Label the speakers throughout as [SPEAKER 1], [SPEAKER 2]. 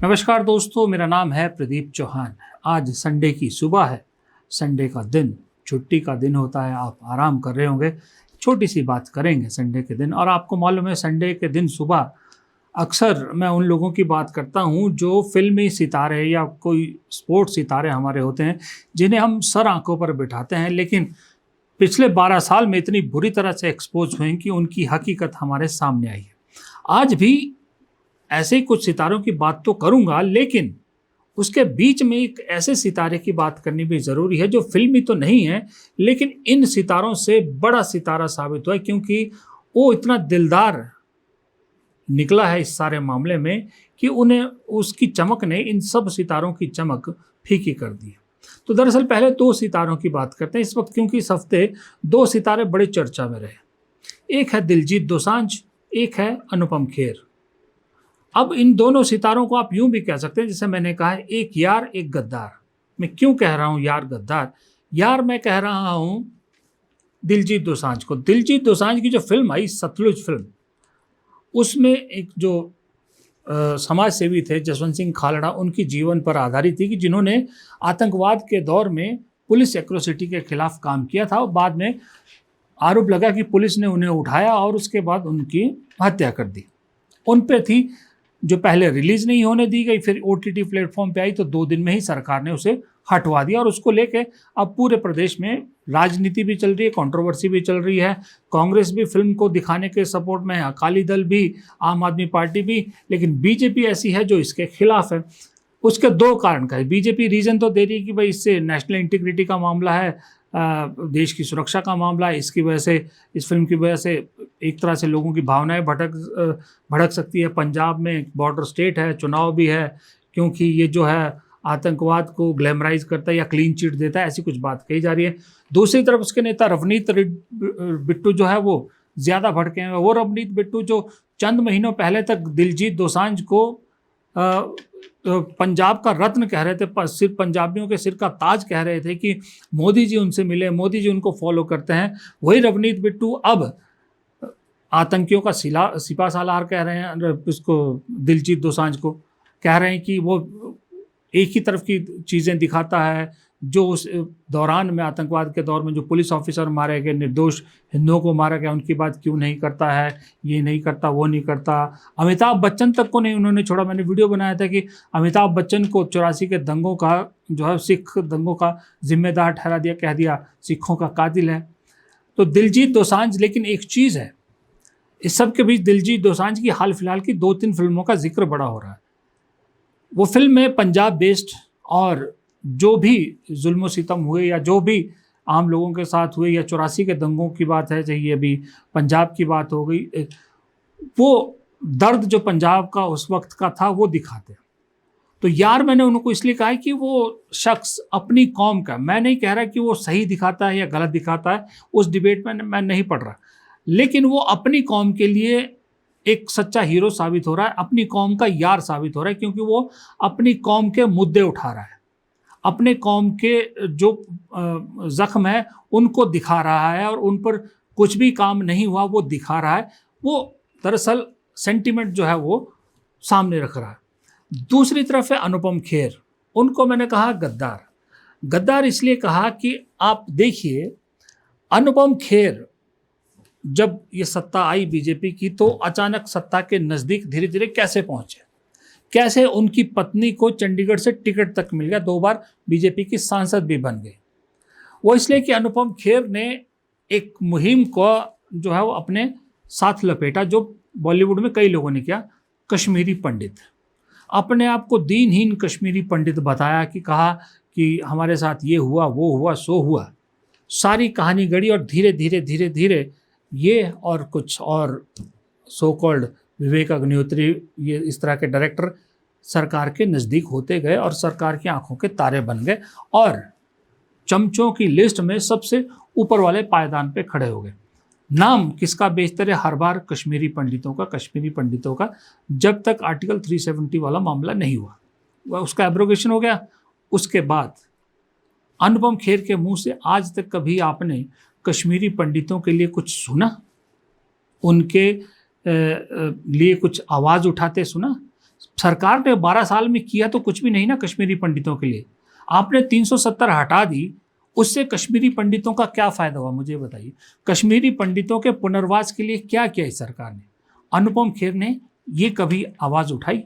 [SPEAKER 1] नमस्कार दोस्तों, मेरा नाम है प्रदीप चौहान। आज संडे की सुबह है। संडे का दिन छुट्टी का दिन होता है, आप आराम कर रहे होंगे। छोटी सी बात करेंगे संडे के दिन। और आपको मालूम है, संडे के दिन सुबह अक्सर मैं उन लोगों की बात करता हूं जो फिल्मी सितारे या कोई स्पोर्ट्स सितारे हमारे होते हैं, जिन्हें हम सर आंखों पर बिठाते हैं, लेकिन पिछले 12 साल में इतनी बुरी तरह से एक्सपोज हुए कि उनकी हकीकत हमारे सामने आई है। आज भी ऐसे ही कुछ सितारों की बात तो करूंगा, लेकिन उसके बीच में एक ऐसे सितारे की बात करनी भी ज़रूरी है जो फिल्मी तो नहीं है, लेकिन इन सितारों से बड़ा सितारा साबित हुआ है, क्योंकि वो इतना दिलदार निकला है इस सारे मामले में कि उन्हें उसकी चमक ने इन सब सितारों की चमक फीकी कर दी। तो दरअसल पहले दो सितारों की बात करते हैं इस वक्त, क्योंकि इस हफ्ते दो सितारे बड़े चर्चा में रहे। एक है दिलजीत दोसांझ, एक है अनुपम खेर। अब इन दोनों सितारों को आप यूं भी कह सकते हैं, जैसे मैंने कहा है, एक यार एक गद्दार। मैं क्यों कह रहा हूं यार गद्दार? यार मैं कह रहा हूं दिलजीत दोसांझ को। दिलजीत दोसांझ की जो फिल्म आई सतलुज फिल्म, उसमें एक जो समाज सेवी थे जसवंत सिंह खालड़ा, उनकी जीवन पर आधारित थी कि जिन्होंने आतंकवाद के दौर में पुलिस एट्रोसिटी के खिलाफ काम किया था और बाद में आरोप लगा कि पुलिस ने उन्हें उठाया और उसके बाद उनकी हत्या कर दी। उन पे थी जो पहले रिलीज नहीं होने दी गई, फिर OTT प्लेटफॉर्म पे आई तो 2 दिन में ही सरकार ने उसे हटवा दिया। और उसको लेके अब पूरे प्रदेश में राजनीति भी चल रही है, कंट्रोवर्सी भी चल रही है। कांग्रेस भी फिल्म को दिखाने के सपोर्ट में है, अकाली दल भी, आम आदमी पार्टी भी, लेकिन बीजेपी ऐसी है जो इसके खिलाफ है। उसके 2 कारण का है। बीजेपी रीजन तो दे रही है कि भाई इससे नेशनल इंटीग्रिटी का मामला है, देश की सुरक्षा का मामला है, इसकी वजह से, इस फिल्म की वजह से एक तरह से लोगों की भावनाएं भड़क सकती है। पंजाब में बॉर्डर स्टेट है, चुनाव भी है, क्योंकि ये जो है आतंकवाद को ग्लैमराइज करता है या क्लीन चिट देता है, ऐसी कुछ बात कही जा रही है। दूसरी तरफ उसके नेता रवनीत बिट्टू जो है वो ज़्यादा भड़के हैं। वो रवनीत बिट्टू जो चंद महीनों पहले तक दिलजीत दोसांझ को पंजाब का रत्न कह रहे थे, सिर्फ पंजाबियों के सिर का ताज कह रहे थे कि मोदी जी उनसे मिले, मोदी जी उनको फॉलो करते हैं, वही रवनीत बिट्टू अब आतंकियों का सिपा सालार कह रहे हैं। उसको दिलजीत दोसांझ को कह रहे हैं कि वो एक ही तरफ की चीज़ें दिखाता है। जो उस दौरान में, आतंकवाद के दौर में, जो पुलिस ऑफिसर मारे गए, निर्दोष हिंदुओं को मारा गया, उनकी बात क्यों नहीं करता है, ये नहीं करता, वो नहीं करता। अमिताभ बच्चन तक को नहीं उन्होंने छोड़ा। मैंने वीडियो बनाया था कि अमिताभ बच्चन को 84 के दंगों का जो है, सिख दंगों का जिम्मेदार ठहरा दिया, कह दिया सिखों का कातिल है। तो दिलजीत दोसांझ, लेकिन एक चीज़ है, इस सब के बीच दिलजीत दोसांझ की हाल फिलहाल की 2-3 फिल्मों का जिक्र बड़ा हो रहा है। वो फिल्म में पंजाब बेस्ड, और जो भी जुल्म सितम हुए या जो भी आम लोगों के साथ हुए, या 84 के दंगों की बात है, चाहिए अभी पंजाब की बात हो गई, वो दर्द जो पंजाब का उस वक्त का था वो दिखाते हैं। तो यार मैंने उनको इसलिए कहा है कि वो शख्स अपनी कौम का, मैं नहीं कह रहा कि वो सही दिखाता है या गलत दिखाता है, उस डिबेट में मैं नहीं पढ़ रहा, लेकिन वो अपनी कौम के लिए एक सच्चा हीरो साबित हो रहा है, अपनी कौम का यार साबित हो रहा है, क्योंकि वो अपनी कौम के मुद्दे उठा रहा है, अपने कौम के जो जख्म है उनको दिखा रहा है, और उन पर कुछ भी काम नहीं हुआ वो दिखा रहा है। वो दरअसल सेंटिमेंट जो है वो सामने रख रहा है। दूसरी तरफ है अनुपम खेर। उनको मैंने कहा गद्दार। गद्दार इसलिए कहा कि आप देखिए, अनुपम खेर जब ये सत्ता आई बीजेपी की, तो अचानक सत्ता के नज़दीक धीरे धीरे कैसे पहुंचे, कैसे उनकी पत्नी को चंडीगढ़ से टिकट तक मिल गया, 2 बार बीजेपी की सांसद भी बन गई। वो इसलिए कि अनुपम खेर ने एक मुहिम को जो है वो अपने साथ लपेटा, जो बॉलीवुड में कई लोगों ने किया, कश्मीरी पंडित। अपने आप को दीनहीन कश्मीरी पंडित बताया, कि कहा कि हमारे साथ ये हुआ, वो हुआ, सो हुआ, सारी कहानी गढ़ी, और धीरे धीरे धीरे धीरे ये और कुछ और सो कॉल्ड विवेक अग्निहोत्री, ये इस तरह के डायरेक्टर सरकार के नज़दीक होते गए और सरकार की आंखों के तारे बन गए, और चमचों की लिस्ट में सबसे ऊपर वाले पायदान पे खड़े हो गए। नाम किसका बेचते रहे हर बार? कश्मीरी पंडितों का, जब तक आर्टिकल 370 वाला मामला नहीं हुआ, वह उसका एब्रोगेशन हो गया। उसके बाद अनुपम खेर के मुंह से आज तक कभी आपने कश्मीरी पंडितों के लिए कुछ सुना? उनके लिए कुछ आवाज़ उठाते सुना? सरकार ने 12 साल में किया तो कुछ भी नहीं ना कश्मीरी पंडितों के लिए। आपने 370 हटा दी, उससे कश्मीरी पंडितों का क्या फायदा हुआ मुझे बताइए। कश्मीरी पंडितों के पुनर्वास के लिए क्या किया इस सरकार ने? अनुपम खेर ने ये कभी आवाज़ उठाई?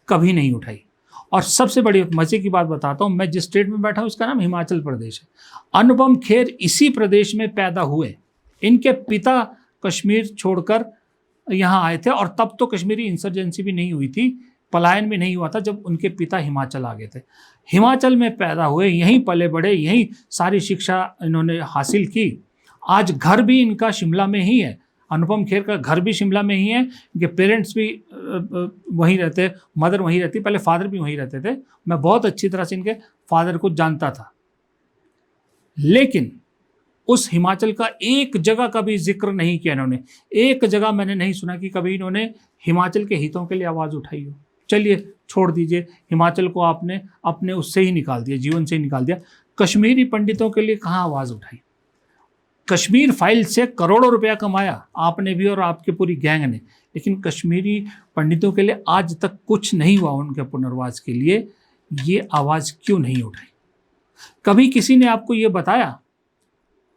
[SPEAKER 1] कभी नहीं उठाई। और सबसे बड़ी मजे की बात बताता हूँ, मैं जिस स्टेट में बैठा हूँ इसका नाम हिमाचल प्रदेश है। अनुपम खेर इसी प्रदेश में पैदा हुए। इनके पिता कश्मीर छोड़कर यहाँ आए थे, और तब तो कश्मीरी इंसर्जेंसी भी नहीं हुई थी, पलायन भी नहीं हुआ था, जब उनके पिता हिमाचल आ गए थे। हिमाचल में पैदा हुए, यहीं पले बड़े, यहीं सारी शिक्षा इन्होंने हासिल की। आज घर भी इनका शिमला में ही है। अनुपम खेर का घर भी शिमला में ही है। इनके पेरेंट्स भी वहीं रहते, मदर वहीं रहती, पहले फादर भी वहीं रहते थे। मैं बहुत अच्छी तरह से इनके फादर को जानता था। लेकिन उस हिमाचल का एक जगह का भी जिक्र नहीं किया इन्होंने। एक जगह मैंने नहीं सुना कि कभी इन्होंने हिमाचल के हितों के लिए आवाज़ उठाई हो। चलिए छोड़ दीजिए, हिमाचल को आपने अपने उससे ही निकाल दिया, जीवन से ही निकाल दिया। कश्मीरी पंडितों के लिए कहाँ आवाज़ उठाई? कश्मीर फाइल से करोड़ों रुपया कमाया आपने भी और आपके पूरी गैंग ने, लेकिन कश्मीरी पंडितों के लिए आज तक कुछ नहीं हुआ। उनके पुनर्वास के लिए ये आवाज़ क्यों नहीं उठाई? कभी किसी ने आपको ये बताया?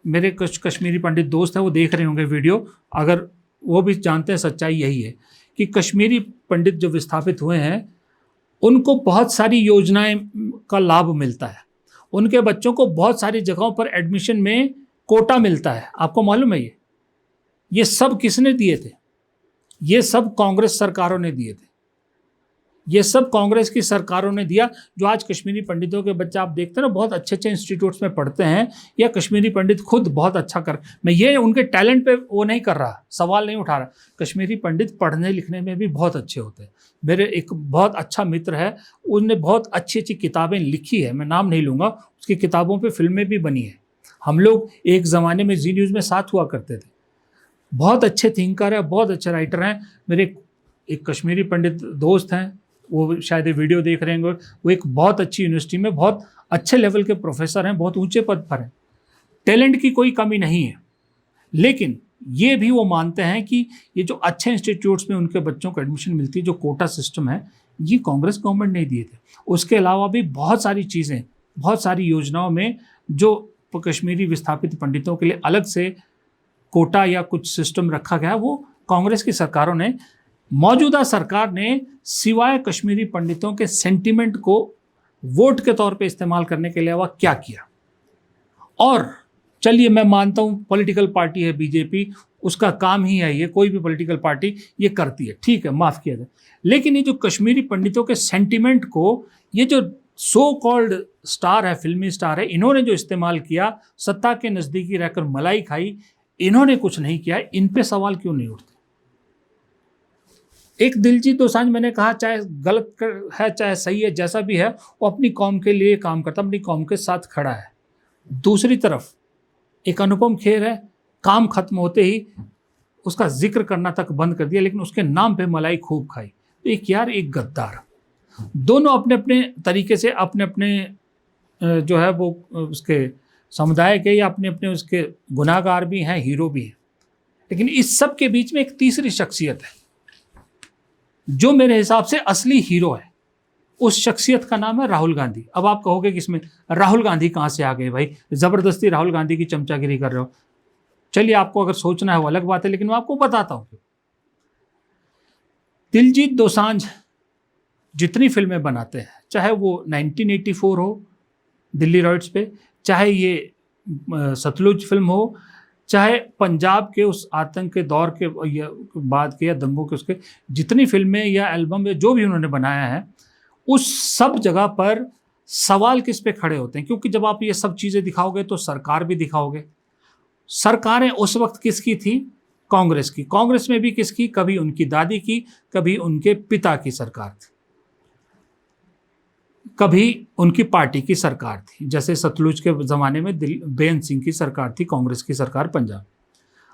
[SPEAKER 1] मेरे कुछ कश्मीरी पंडित दोस्त हैं, वो देख रहे होंगे वीडियो, अगर वो भी जानते हैं सच्चाई यही है कि कश्मीरी पंडित जो विस्थापित हुए हैं उनको बहुत सारी योजनाएं का लाभ मिलता है। उनके बच्चों को बहुत सारी जगहों पर एडमिशन में कोटा मिलता है। आपको मालूम है ये सब किसने दिए थे? ये सब कांग्रेस सरकारों ने दिए थे। ये सब कांग्रेस की सरकारों ने दिया। जो आज कश्मीरी पंडितों के बच्चे आप देखते हैं ना, बहुत अच्छे अच्छे इंस्टीट्यूट्स में पढ़ते हैं, या कश्मीरी पंडित खुद बहुत अच्छा कर, मैं ये उनके टैलेंट पे वो नहीं कर रहा, सवाल नहीं उठा रहा। कश्मीरी पंडित पढ़ने लिखने में भी बहुत अच्छे होते हैं। मेरे एक बहुत अच्छा मित्र है, उसने बहुत अच्छी अच्छी किताबें लिखी है, मैं नाम नहीं लूँगा, उसकी किताबों पर फिल्में भी बनी है। हम लोग एक ज़माने में जी न्यूज़ में साथ हुआ करते थे। बहुत अच्छे थिंकर है, बहुत अच्छे राइटर हैं। मेरे एक कश्मीरी पंडित दोस्त हैं, वो शायद ये वीडियो देख रहे हैं। वो एक बहुत अच्छी यूनिवर्सिटी में बहुत अच्छे लेवल के प्रोफेसर हैं, बहुत ऊंचे पद पर हैं। टैलेंट की कोई कमी नहीं है, लेकिन ये भी वो मानते हैं कि ये जो अच्छे इंस्टीट्यूट्स में उनके बच्चों को एडमिशन मिलती है, जो कोटा सिस्टम है, ये कांग्रेस गवर्नमेंट नहीं दिए थे। उसके अलावा भी बहुत सारी चीज़ें, बहुत सारी योजनाओं में जो कश्मीरी विस्थापित पंडितों के लिए अलग से कोटा या कुछ सिस्टम रखा गया, वो कांग्रेस की सरकारों ने, मौजूदा सरकार ने सिवाय कश्मीरी पंडितों के सेंटिमेंट को वोट के तौर पे इस्तेमाल करने के अलावा क्या किया? और चलिए मैं मानता हूँ पॉलिटिकल पार्टी है बीजेपी, उसका काम ही है ये, कोई भी पॉलिटिकल पार्टी ये करती है, ठीक है, माफ़ किया जाए। लेकिन ये जो कश्मीरी पंडितों के सेंटिमेंट को ये जो सो कॉल्ड स्टार है, फिल्मी स्टार है, इन्होंने जो इस्तेमाल किया, सत्ता के नज़दीकी रहकर मलाई खाई, इन्होंने कुछ नहीं किया। इन पे सवाल क्यों नहीं उठते? एक दिलजीत दोसांझ, मैंने कहा चाहे गलत है चाहे सही है, जैसा भी है, वो अपनी कौम के लिए काम करता, अपनी कौम के साथ खड़ा है। दूसरी तरफ एक अनुपम खेर है, काम खत्म होते ही उसका जिक्र करना तक बंद कर दिया, लेकिन उसके नाम पे मलाई खूब खाई। तो एक यार, एक गद्दार। दोनों अपने अपने तरीके से अपने अपने जो है वो उसके समुदाय के या अपने अपने उसके गुनाहगार भी हैं, हीरो भी हैं। लेकिन इस सब के बीच में एक तीसरी शख्सियत है जो मेरे हिसाब से असली हीरो है। उस शख्सियत का नाम है राहुल गांधी। अब आप कहोगे कि इसमें राहुल गांधी कहाँ से आ गए भाई, ज़बरदस्ती राहुल गांधी की चमचागिरी कर रहे हो। चलिए, आपको अगर सोचना है वो अलग बात है, लेकिन मैं आपको बताता हूँ। दिलजीत दोसांझ जितनी फिल्में बनाते हैं, चाहे वो 1984 हो दिल्ली रॉयट्स पे, चाहे ये सतलुज फिल्म हो, चाहे पंजाब के उस आतंक के दौर के बाद के या दंगों के उसके जितनी फिल्में या एल्बम या जो भी उन्होंने बनाया है, उस सब जगह पर सवाल किस पे खड़े होते हैं? क्योंकि जब आप ये सब चीज़ें दिखाओगे तो सरकार भी दिखाओगे। सरकारें उस वक्त किसकी थी? कांग्रेस की। कांग्रेस में भी किसकी? कभी उनकी दादी की, कभी उनके पिता की सरकार थी, कभी उनकी पार्टी की सरकार थी। जैसे सतलुज के ज़माने में बेअंत सिंह की सरकार थी, कांग्रेस की सरकार पंजाब।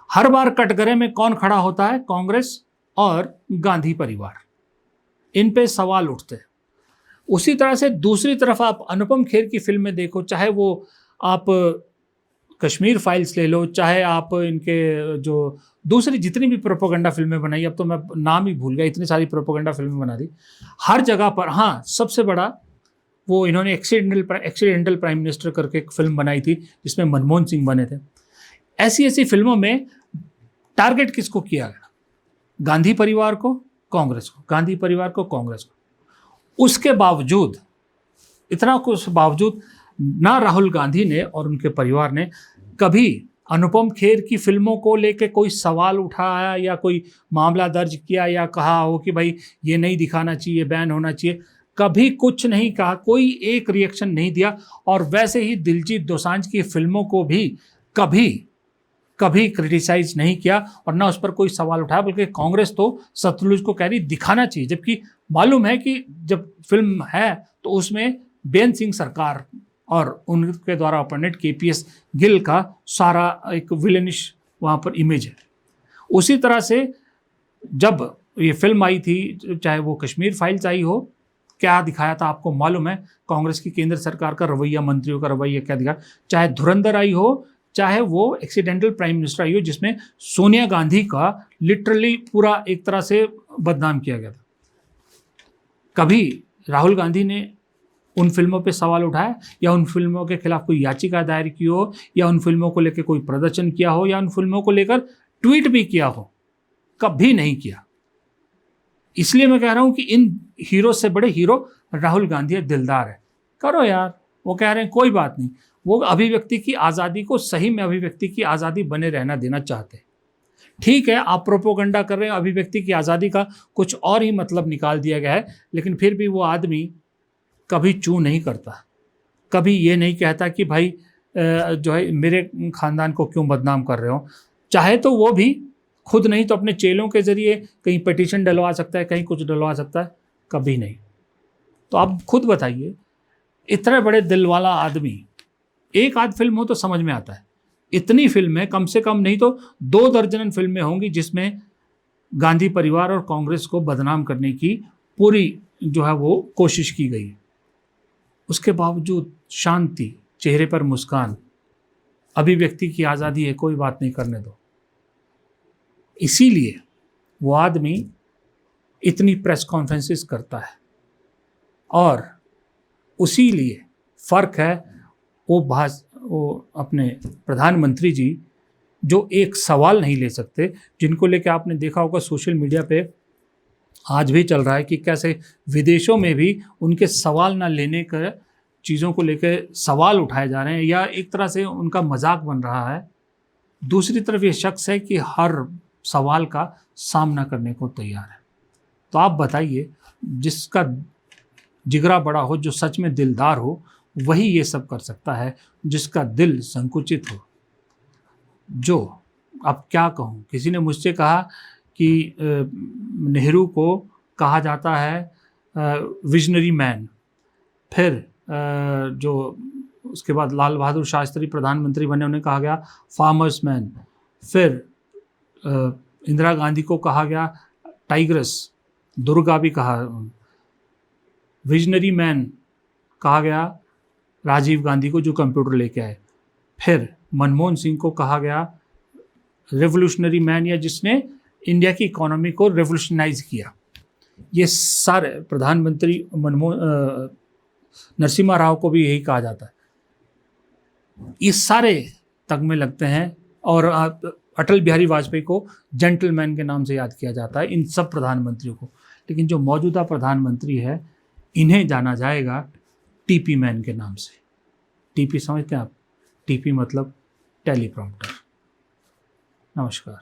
[SPEAKER 1] हर बार कटघरे में कौन खड़ा होता है? कांग्रेस और गांधी परिवार। इन पे सवाल उठते हैं। उसी तरह से दूसरी तरफ आप अनुपम खेर की फिल्में देखो, चाहे वो आप कश्मीर फाइल्स ले लो, चाहे आप इनके जो दूसरी जितनी भी प्रोपेगेंडा फिल्में बनाई, अब तो मैं नाम ही भूल गया, इतनी सारी प्रोपेगेंडा फिल्में बना दी हर जगह पर। हाँ, सबसे बड़ा वो इन्होंने एक्सीडेंटल प्राइम मिनिस्टर करके एक फिल्म बनाई थी जिसमें मनमोहन सिंह बने थे। ऐसी ऐसी फिल्मों में टारगेट किसको किया गया? गांधी परिवार को, कांग्रेस को, गांधी परिवार को, कांग्रेस को। उसके बावजूद, इतना कुछ बावजूद, ना राहुल गांधी ने और उनके परिवार ने कभी अनुपम खेर की फिल्मों को लेकर कोई सवाल उठाया या कोई मामला दर्ज किया या कहा हो कि भाई ये नहीं दिखाना चाहिए, बैन होना चाहिए। कभी कुछ नहीं कहा, कोई एक रिएक्शन नहीं दिया। और वैसे ही दिलजीत दोसांझ की फिल्मों को भी कभी क्रिटिसाइज नहीं किया और ना उस पर कोई सवाल उठाया, बल्कि कांग्रेस तो सतलुज को कह रही दिखाना चाहिए, जबकि मालूम है कि जब फिल्म है तो उसमें बेन सिंह सरकार और उनके द्वारा अपॉइंटेड केपीएस गिल का सारा एक विलेनिश वहाँ पर इमेज है। उसी तरह से जब ये फिल्म आई थी, चाहे वो कश्मीर फाइल्स आई हो, क्या दिखाया था आपको मालूम है? कांग्रेस की केंद्र सरकार का रवैया, मंत्रियों का रवैया क्या दिखा। चाहे धुरंधर आई हो, चाहे वो एक्सीडेंटल प्राइम मिनिस्टर आई हो, जिसमें सोनिया गांधी का लिटरली पूरा एक तरह से बदनाम किया गया था। कभी राहुल गांधी ने उन फिल्मों पे सवाल उठाया या उन फिल्मों के खिलाफ कोई याचिका दायर की हो या उन फिल्मों को लेकर कोई प्रदर्शन किया हो या उन फिल्मों को लेकर ट्वीट भी किया हो? कभी नहीं किया। इसलिए मैं कह रहा हूं कि इन हीरो से बड़े हीरो राहुल गांधी है, दिलदार है। करो यार, वो कह रहे हैं कोई बात नहीं, वो अभिव्यक्ति की आज़ादी को सही में अभिव्यक्ति की आज़ादी बने रहना देना चाहते हैं। ठीक है, आप प्रोपोगंडा कर रहे हैं, अभिव्यक्ति की आज़ादी का कुछ और ही मतलब निकाल दिया गया है, लेकिन फिर भी वो आदमी कभी चू नहीं करता, कभी ये नहीं कहता कि भाई जो है मेरे ख़ानदान को क्यों बदनाम कर रहे हो। चाहे तो वो भी खुद नहीं तो अपने चेलों के ज़रिए कहीं पिटीशन डलवा सकता है, कहीं कुछ डलवा सकता है, कभी नहीं। तो आप खुद बताइए, इतने बड़े दिल वाला आदमी, एक आध फिल्म हो तो समझ में आता है, इतनी फिल्में कम से कम नहीं तो 2 दर्जन फिल्में होंगी जिसमें गांधी परिवार और कांग्रेस को बदनाम करने की पूरी जो है वो कोशिश की गई। उसके बावजूद शांति, चेहरे पर मुस्कान, अभिव्यक्ति की आज़ादी है, कोई बात नहीं, करने दो। इसीलिए वो आदमी इतनी प्रेस कॉन्फ्रेंसेस करता है और उसी लिए फ़र्क है वो अपने प्रधानमंत्री जी जो एक सवाल नहीं ले सकते, जिनको लेकर आपने देखा होगा सोशल मीडिया पे आज भी चल रहा है कि कैसे विदेशों में भी उनके सवाल ना लेने का चीज़ों को लेकर सवाल उठाए जा रहे हैं या एक तरह से उनका मजाक बन रहा है। दूसरी तरफ ये शख्स है कि हर सवाल का सामना करने को तैयार है। तो आप बताइए, जिसका जिगरा बड़ा हो, जो सच में दिलदार हो, वही ये सब कर सकता है। जिसका दिल संकुचित हो, जो, अब क्या कहूँ, किसी ने मुझसे कहा कि नेहरू को कहा जाता है विजनरी मैन, फिर जो उसके बाद लाल बहादुर शास्त्री प्रधानमंत्री बने, उन्हें कहा गया फार्मर्स मैन, फिर इंदिरा गांधी को कहा गया टाइग्रेस, दुर्गा भी कहा, विजनरी मैन कहा गया राजीव गांधी को जो कंप्यूटर लेके आए, फिर मनमोहन सिंह को कहा गया रेवोल्यूशनरी मैन या जिसने इंडिया की इकोनॉमी को रेवोल्यूशनाइज किया। ये सारे प्रधानमंत्री नरसिम्हा राव को भी यही कहा जाता है। ये सारे तगमे लगते हैं और अटल बिहारी वाजपेयी को जेंटलमैन के नाम से याद किया जाता है, इन सब प्रधानमंत्रियों को। लेकिन जो मौजूदा प्रधानमंत्री है, इन्हें जाना जाएगा टीपी मैन के नाम से। टीपी समझते हैं आप? टीपी मतलब टेलीप्रॉम्प्टर। नमस्कार।